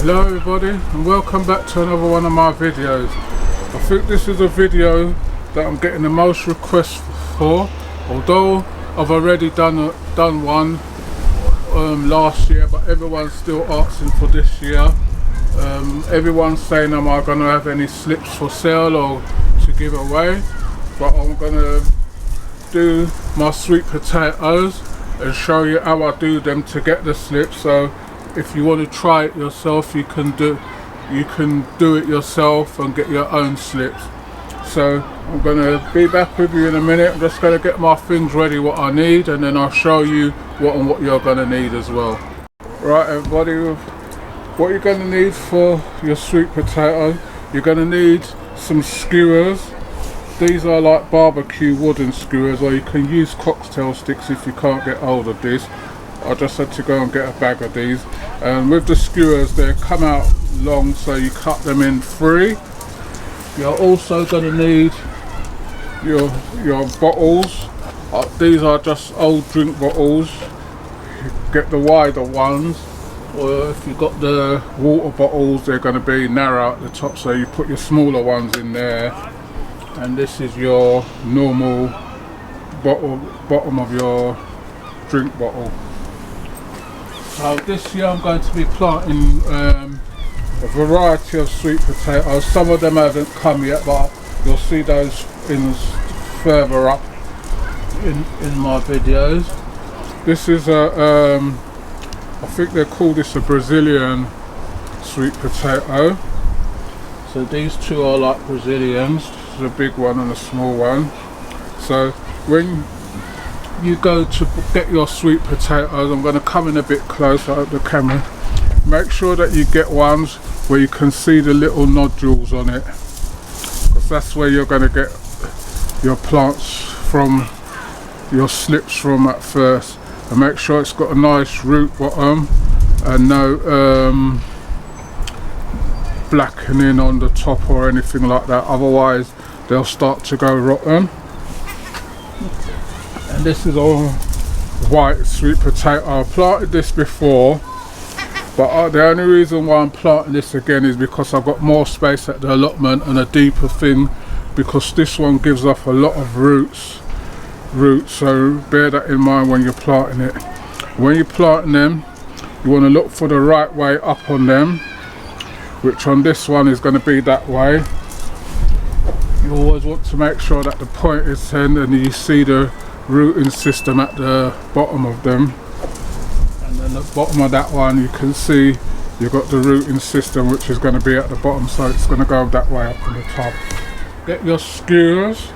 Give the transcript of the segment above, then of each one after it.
Hello everybody and welcome back to another one of my videos. I think this is a video that I'm getting the most requests for, although I've already done one last year, but everyone's still asking for this year. Everyone's saying, am I going to have any slips for sale or to give away? But I'm going to do my sweet potatoes and show you how I do them to get the slips. So if you want to try it yourself, you can do it yourself and get your own slips. So I'm going to be back with you in a minute. I'm just going to get my things ready, what I need, and then I'll show you what you're going to need as well. Right everybody, what you're going to need for your sweet potato, you're going to need some skewers. These are like barbecue wooden skewers, or you can use cocktail sticks if you can't get hold of this. I just had to go and get a bag of these, and with the skewers they come out long, so you cut them in three. You're also going to need your bottles. These are just old drink bottles. You get the wider ones, or if you've got the water bottles, they're going to be narrow at the top, so you put your smaller ones in there. And this is your normal bottom of your drink bottle. So this year I'm going to be planting a variety of sweet potatoes. Some of them haven't come yet, but you'll see those further up in my videos. This is I think they call this a Brazilian sweet potato. So these two are like Brazilians. A big one and a small one. So when you go to get your sweet potatoes, I'm going to come in a bit closer at the camera. Make sure that you get ones where you can see the little nodules on it, because that's where you're going to get your plants from, your slips from at first. And make sure it's got a nice root bottom and no blackening on the top or anything like that, otherwise they'll start to go rotten. And this is all white sweet potato. I planted this before, but the only reason why I'm planting this again is because I've got more space at the allotment and a deeper thing, because this one gives off a lot of roots, so bear that in mind when you're planting it. When you're planting them, you want to look for the right way up on them, which on this one is going to be that way. You always want to make sure that the point is in and you see the rooting system at the bottom of them. And then the bottom of that one, you can see you've got the rooting system, which is going to be at the bottom, so it's going to go that way up on the top. Get your skewers,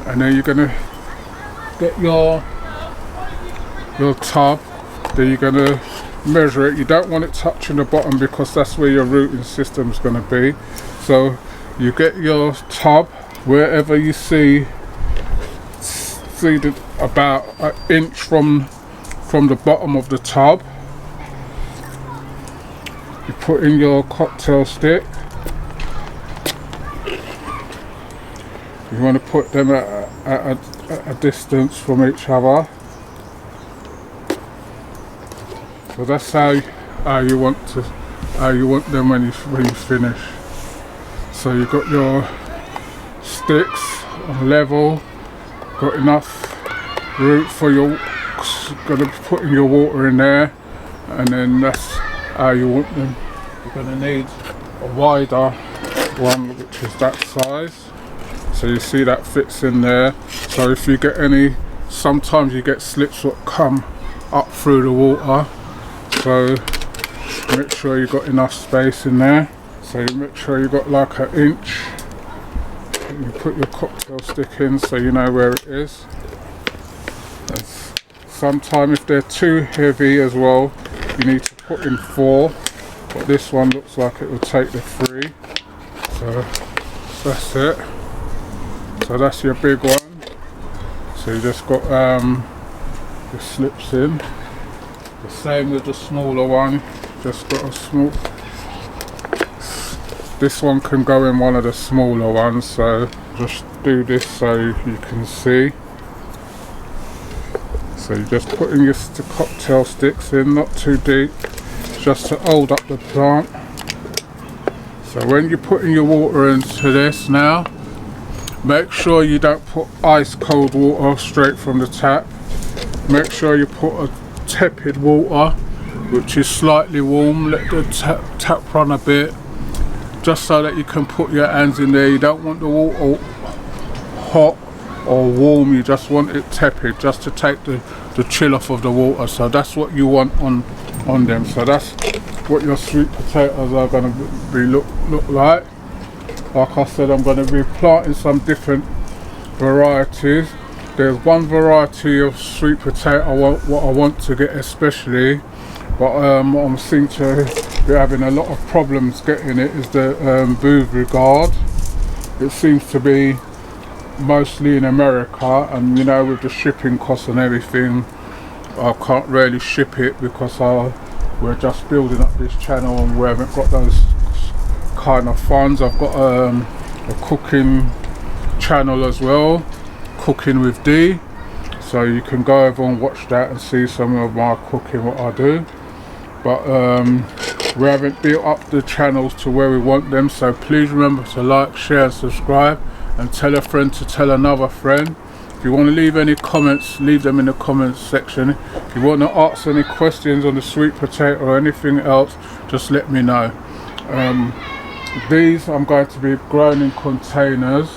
and then you're going to get your tub. Then you're going to measure it. You don't want it touching the bottom, because that's where your rooting system is going to be. So you get your tub, wherever you see about an inch from the bottom of the tub. You put in your cocktail stick. You want to put them at a distance from each other. So that's how you want them when you finish. So you've got your sticks on level, got enough root for your, got to put in your water in there, and then that's how you want them. You're going to need a wider one, which is that size. So you see that fits in there. So if you get any, sometimes you get slips that come up through the water. So make sure you've got enough space in there. So you make sure you've got like an inch. You put your cocktail stick in so you know where it is. Sometimes if they're too heavy as well, you need to put in 4. But this one looks like it will take the 3. So that's it. So that's your big one. So you just got your slips in. The same with the smaller one, just got a small, this one can go in one of the smaller ones, so just do this so you can see. So you just put in your cocktail sticks in, not too deep, just to hold up the plant. So when you're putting your water into this now, make sure you don't put ice cold water straight from the tap. Make sure you put a tepid water which is slightly warm. Let the tap run a bit, just so that you can put your hands in there. You don't want the water hot or warm, you just want it tepid, just to take the chill off of the water. So that's what you want on them. So that's what your sweet potatoes are going to be look like. Like I said, I'm going to be planting some different varieties. There's one variety of sweet potato what I want to get especially, but I seem to be having a lot of problems getting it, is the Beauregard. It seems to be mostly in America, and you know, with the shipping costs and everything, I can't really ship it because we're just building up this channel and we haven't got those kind of funds. I've got a cooking channel as well, Cooking with D, so you can go over and watch that and see some of my cooking, what I do. But we haven't built up the channels to where we want them, so please remember to like, share and subscribe, and tell a friend to tell another friend. If you want to leave any comments, leave them in the comments section. If you want to ask any questions on the sweet potato or anything else, just let me know. These I'm going to be growing in containers.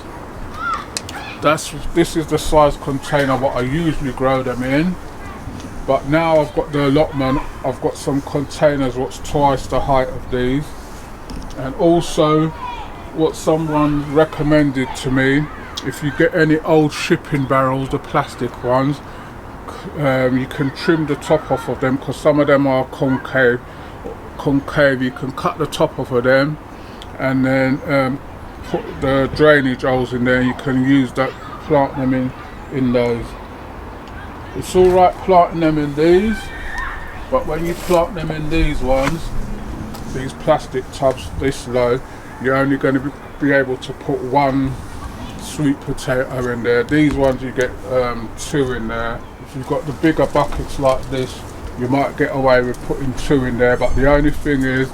This is the size container what I usually grow them in, but now I've got the allotment, I've got some containers what's twice the height of these. And also what someone recommended to me, if you get any old shipping barrels, the plastic ones, you can trim the top off of them, because some of them are concave. You can cut the top off of them and then put the drainage holes in there. You can use that, plant them in those. It's alright planting them in these, but when you plant them in these ones, these plastic tubs this low, you're only going to be able to put one sweet potato in there. These ones you get two in there. If you've got the bigger buckets like this, you might get away with putting two in there, but the only thing is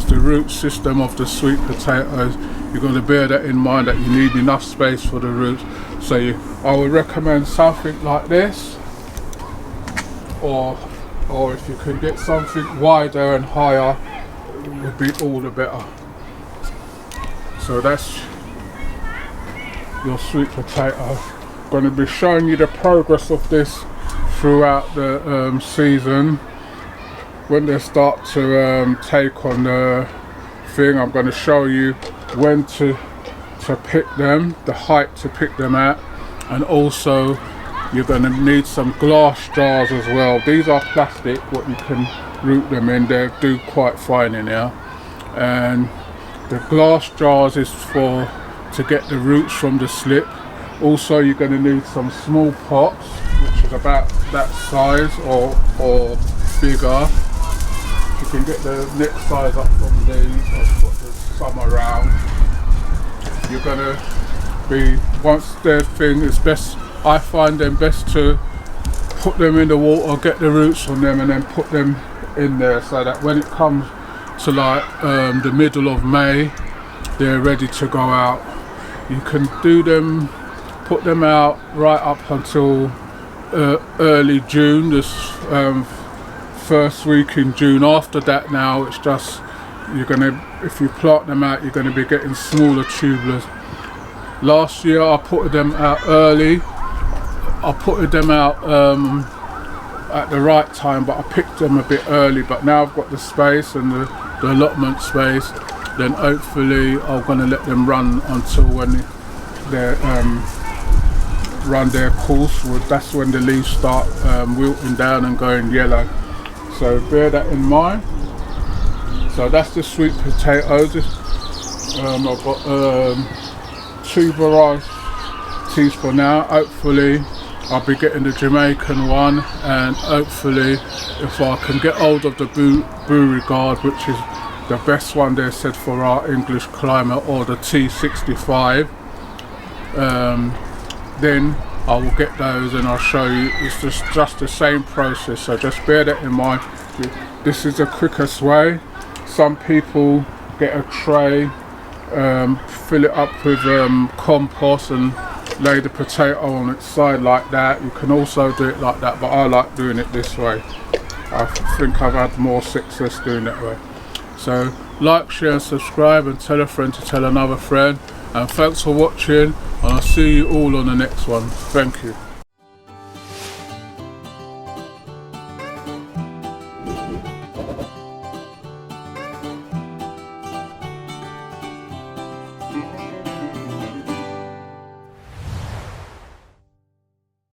the root system of the sweet potatoes. You've got to bear that in mind, that you need enough space for the roots. So I would recommend something like this, or if you can get something wider and higher, it would be all the better. So that's your sweet potato. I'm going to be showing you the progress of this throughout the season. When they start to take on the thing, I'm going to show you when to pick them, the height to pick them at, and also you're going to need some glass jars as well. These are plastic, what you can root them in. They do quite fine in here, and the glass jars is to get the roots from the slip. Also you're going to need some small pots, which is about that size or bigger. You can get the next size up from these. I've put some around. You're gonna be, once their thing is best, I find them best to put them in the water, get the roots on them, and then put them in there, so that when it comes to like the middle of May, they're ready to go out. You can do them, put them out right up until early June, this first week in June. After that now it's just, if you plant them out, you're going to be getting smaller tubulars. Last year I put them out early. I put them out at the right time, but I picked them a bit early. But now I've got the space and the allotment space, then hopefully I'm going to let them run until when they run their course. That's when the leaves start wilting down and going yellow. So bear that in mind. So that's the sweet potatoes. I've got two varieties for now. Hopefully I'll be getting the Jamaican one, and hopefully if I can get hold of the Beauregard, which is the best one they said for our English climate, or the T65, then I will get those and I'll show you. It's just the same process, so just bear that in mind. This is the quickest way. Some people get a tray, fill it up with compost and lay the potato on its side like that. You can also do it like that, but I like doing it this way. I think I've had more success doing that way. So like, share and subscribe, and tell a friend to tell another friend. And thanks for watching, and I'll see you all on the next one. Thank you.